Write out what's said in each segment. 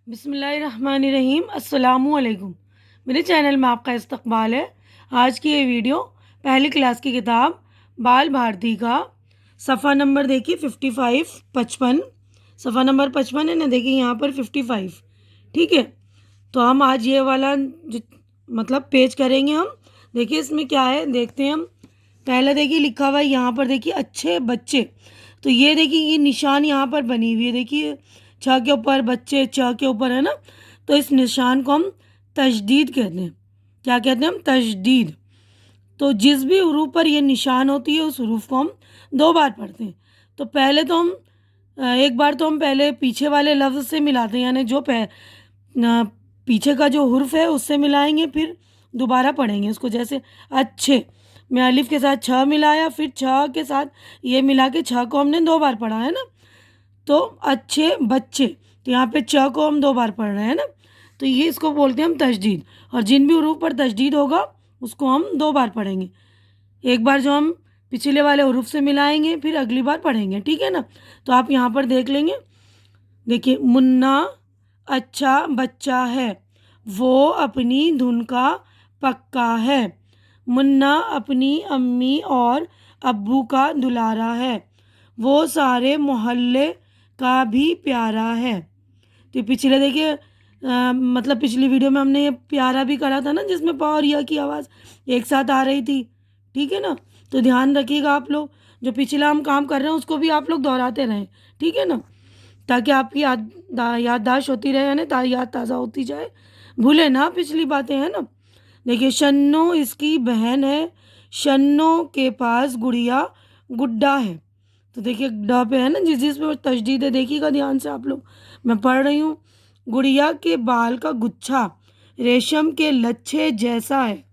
बिस्मिल्लाहिर्रहमानिर्रहीम अस्सलामुअलैकुम। मेरे चैनल में आपका इस्तकबाल है। आज की ये वीडियो पहली क्लास की किताब बाल भारती का सफ़ा नंबर देखिए 55 55 सफ़ा नंबर 55 है ना, देखिए यहाँ पर 55। ठीक है, तो हम आज ये वाला जो मतलब पेज करेंगे हम। देखिए इसमें क्या है देखते हैं हम। पहले देखिए लिखा हुआ है यहाँ पर, देखिए अच्छे बच्चे। तो ये देखिए ये निशान यहाँ पर बनी हुई है, देखिए छ के ऊपर बच्चे, च के ऊपर है ना। तो इस निशान को हम तशदीद कहते हैं। क्या कहते हैं हम? तशदीद। तो जिस भी हरूफ पर ये निशान होती है उस हरूफ को हम दो बार पढ़ते हैं। तो पहले तो हम एक बार तो हम पहले पीछे वाले लफ्ज़ से मिलाते हैं, यानी जो पीछे का जो हुर्फ है उससे मिलाएंगे, फिर दोबारा पढ़ेंगे उसको। जैसे अच्छे में अलिफ के साथ छ मिलाया, फिर छ के साथ ये मिला के छ को हमने दो बार पढ़ा है ना। तो अच्छे बच्चे, तो यहाँ पे च को हम दो बार पढ़ रहे हैं ना। तो ये इसको बोलते हैं हम तशदीद। और जिन भी हरूफ पर तशदीद होगा उसको हम दो बार पढ़ेंगे। एक बार जो हम पिछले वाले हरूफ से मिलाएंगे, फिर अगली बार पढ़ेंगे, ठीक है ना। तो आप यहाँ पर देख लेंगे। देखिए मुन्ना अच्छा बच्चा है, वो अपनी धुन का पक्का है। मुन्ना अपनी अम्मी और अब्बू का दुलारा है, वो सारे मोहल्ले का भी प्यारा है। तो पिछले देखिए मतलब पिछली वीडियो में हमने ये प्यारा भी करा था ना, जिसमें प और या की आवाज़ एक साथ आ रही थी, ठीक है ना। तो ध्यान रखिएगा आप लोग, जो पिछला हम काम कर रहे हैं उसको भी आप लोग दोहराते रहें, ठीक है ना, ताकि आपकी याददाश्त होती रहे, यानी याद ताज़ा होती जाए, भूले ना पिछली बातें, है ना। देखिए शन्नो इसकी बहन है, शन्नो के पास गुड़िया गुड्डा है। तो देखिए ड पे है ना, जिस जिस पे तशदीद है देखिएगा ध्यान से आप लोग। मैं पढ़ रही हूँ। गुड़िया के बाल का गुच्छा रेशम के लच्छे जैसा है।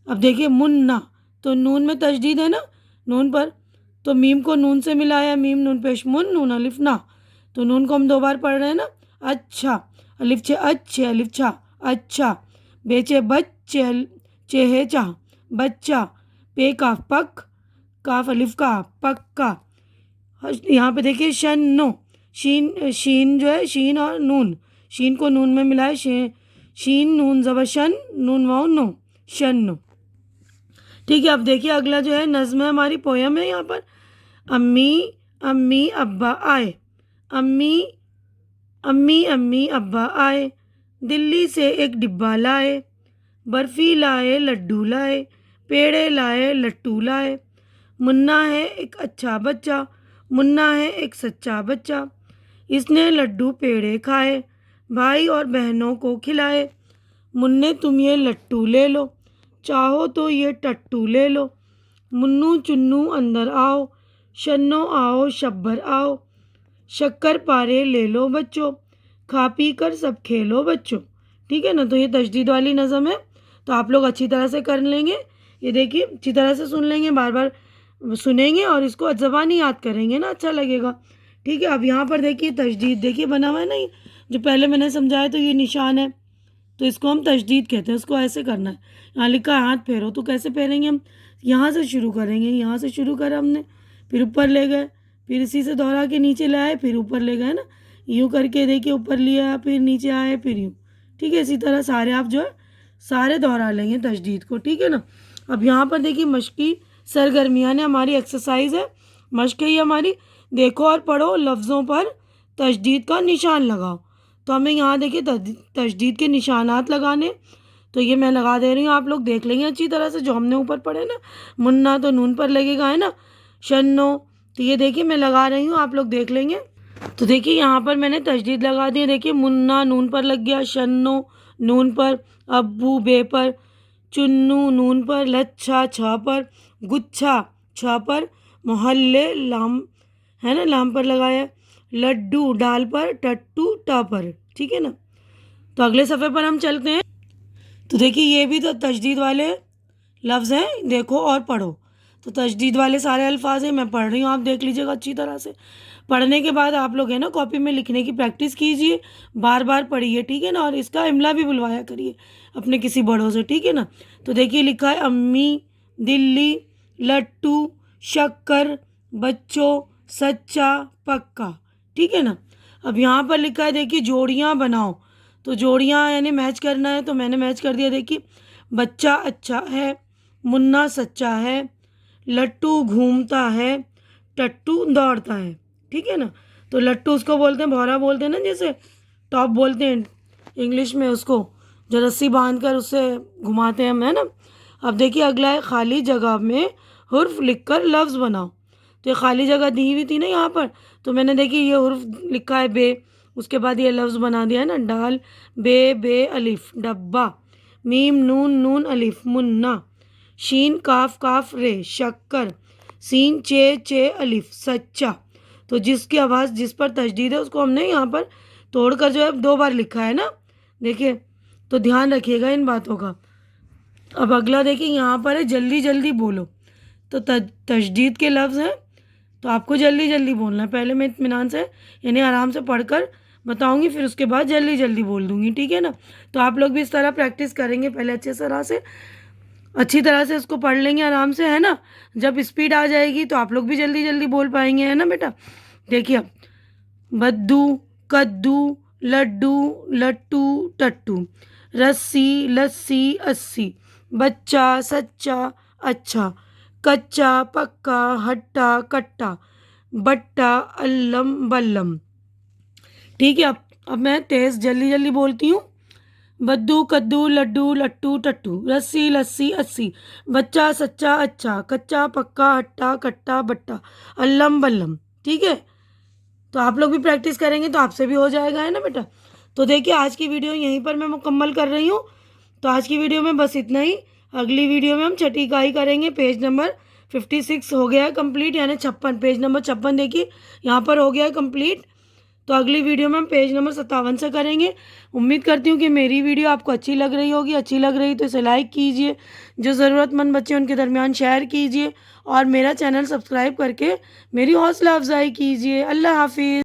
अब देखिए मुन्ना, तो नून में तशदीद है ना, नून पर। तो मीम को नून से मिलाया, मीम नून पेश मुन नून अलिफ ना। तो नून को हम दो बार पढ़ रहे हैं ना। अच्छा अलिफ छे अच्छे अलिफ छा अच्छा। बेचे बच्चे चेहे चा बच्चा। पे काफ पक काफ अलिफ का पक्का। यहाँ पे देखिए शन्नो, शीन शीन जो है शीन और नून, शीन को नून में मिलाए, शीन नून ज़बर शन नून वाओ नो शन्नो। ठीक है, अब देखिए अगला जो है नज़्म है हमारी, पोयम है यहाँ पर। अम्मी अम्मी अब्बा आए, अम्मी अम्मी अम्मी अब्बा आए, दिल्ली से एक डिब्बा लाए, बर्फ़ी लाए लड्डू लाए, पेड़े लाए लट्टू लाए। मुन्ना है एक अच्छा बच्चा, मुन्ना है एक सच्चा बच्चा, इसने लड्डू पेड़े खाए, भाई और बहनों को खिलाए। मुन्ने तुम ये लट्टू ले लो, चाहो तो ये टट्टू ले लो। मुन्नू चुन्नू अंदर आओ, शन्नो आओ शब्बर आओ। शक्कर पारे ले लो बच्चों, खा पी कर सब खेलो बच्चों। ठीक है ना। तो ये तशदीद वाली नज़म है, तो आप लोग अच्छी तरह से कर लेंगे। ये देखिए अच्छी तरह से सुन लेंगे, बार बार सुनेंगे और इसको ज़बानी याद करेंगे ना, अच्छा लगेगा। ठीक है, अब यहाँ पर देखिए तशदीद देखिए बना हुआ है ना, जो पहले मैंने समझाया। तो ये निशान है, तो इसको हम तशदीद कहते हैं। इसको ऐसे करना है, यहाँ लिखा है हाथ फेरो, तो कैसे फेरेंगे हम? यहाँ से शुरू करेंगे, यहाँ से शुरू करा हमने, फिर ऊपर ले गए, फिर इसी से दोहरा के नीचे ले आए, फिर ऊपर ले गए ना। यूँ करके देखिए ऊपर लिया, फिर नीचे आए, फिर यूँ। ठीक है, इसी तरह सारे आप जो है सारे दोहरा लेंगे तशदीद को, ठीक है ना। अब यहाँ पर देखिए मश्की सरगर्मियाँ ने हमारी एक्सरसाइज है, मश्क है ये हमारी। देखो और पढ़ो, लफ्ज़ों पर तशदीद का निशान लगाओ। तो हमें यहाँ देखिए तशदीद के निशानात लगाने, तो ये मैं लगा दे रही हूँ, आप लोग देख लेंगे अच्छी तरह से, जो हमने ऊपर पढ़े ना। मुन्ना तो नून पर लगेगा, है ना। शन्नो, तो ये देखिए मैं लगा रही हूँ, आप लोग देख लेंगे। तो देखिए यहाँ पर मैंने तशदीद लगा दी है। देखिए मुन्ना नून पर लग गया, शन्नो नून पर, अब्बू बे पर, चुन्नू नून पर, लच्छा छ पर, गुच्छा छ पर, मोहल्ले लाम है ना लाम पर लगाया, लड्डू डाल पर, टट्टू ट पर। ठीक है ना। तो अगले सफ़े पर हम चलते हैं। तो देखिए ये भी तो तशदीद वाले लफ्ज़ हैं, देखो और पढ़ो। तो तशदीद वाले सारे अल्फाज हैं, मैं पढ़ रही हूँ, आप देख लीजिएगा अच्छी तरह से। पढ़ने के बाद आप लोग है ना कॉपी में लिखने की प्रैक्टिस कीजिए, बार बार पढ़िए, ठीक है ना। और इसका इमला भी बुलवाया करिए अपने किसी बड़ों से, ठीक है ना। तो देखिए लिखा है अम्मी, दिल्ली, लट्टू, शक्कर, बच्चों, सच्चा, पक्का। ठीक है ना। अब यहाँ पर लिखा है देखिए जोड़ियाँ बनाओ, तो जोड़ियाँ यानी मैच करना है, तो मैंने मैच कर दिया। देखिए बच्चा अच्छा है, मुन्ना सच्चा है, लट्टू घूमता है, टट्टू दौड़ता है। ठीक है ना। तो लट्टू उसको बोलते हैं, भौरा बोलते हैं ना, जैसे टॉप बोलते हैं इंग्लिश में उसको, जो रस्सी बांध कर उससे घुमाते हैं हम, है ना। अब देखिए अगला है खाली जगह में हुर्फ लिखकर लफ्ज़ बनाओ। तो ये खाली जगह दी हुई थी ना यहाँ पर, तो मैंने देखिए ये हुर्फ लिखा है बे, उसके बाद ये लफ्ज़ बना दिया है ना, डाल बे बे अलिफ डब्बा, मीम नून नून अलिफ मुन्ना, शीन काफ काफ रे शक्कर, सीन चे अलिफ सच्चा। तो जिसकी आवाज़ जिस पर तशदीद है उसको हमने यहाँ पर तोड़कर जो है 2 बार लिखा है ना, देखिए। तो ध्यान रखिएगा इन बातों का। अब अगला देखिए यहाँ पर है जल्दी जल्दी बोलो। तो तशदीद के लफ्ज़ हैं, तो आपको जल्दी जल्दी बोलना है। पहले मैं इत्मीनान से यानी आराम से पढ़कर बताऊंगी, फिर उसके बाद जल्दी जल्दी बोल दूंगी। ठीक है ना। तो आप लोग भी इस तरह प्रैक्टिस करेंगे, पहले अच्छी तरह से इसको पढ़ लेंगे आराम से, है ना। जब स्पीड आ जाएगी तो आप लोग भी जल्दी जल्दी बोल पाएंगे, है ना बेटा। देखिए अब बद्दू कद्दू लड्डू लट्टू टट्टू, रस्सी लस्सी अस्सी, बच्चा सच्चा अच्छा, कच्चा पक्का हट्टा कट्टा, बट्टा अल्लम बल्लम। ठीक है। अब मैं तेज़ जल्दी जल्दी बोलती हूँ। बद्दू कद्दू लड्डू लट्टू टट्टू, रस्सी लस्सी अस्सी, बच्चा सच्चा अच्छा, कच्चा पक्का हट्टा कट्टा बट्टा अल्लम बल्लम। ठीक है। तो आप लोग भी प्रैक्टिस करेंगे तो आपसे भी हो जाएगा, है ना बेटा। तो देखिए आज की वीडियो यहीं पर मैं मुकम्मल कर रही हूँ। तो आज की वीडियो में बस इतना ही। अगली वीडियो में हम छठी इकाई करेंगे। पेज नंबर 56 हो गया है कंप्लीट, यानी 56, पेज नंबर 56 देखिए यहाँ पर हो गया है कंप्लीट। तो अगली वीडियो में हम पेज नंबर 57 से करेंगे। उम्मीद करती हूँ कि मेरी वीडियो आपको अच्छी लग रही होगी। अच्छी लग रही तो इसे लाइक कीजिए, जो ज़रूरतमंद बच्चे उनके दरमियान शेयर कीजिए, और मेरा चैनल सब्सक्राइब करके मेरी हौसला अफजाई कीजिए। अल्लाह हाफिज़।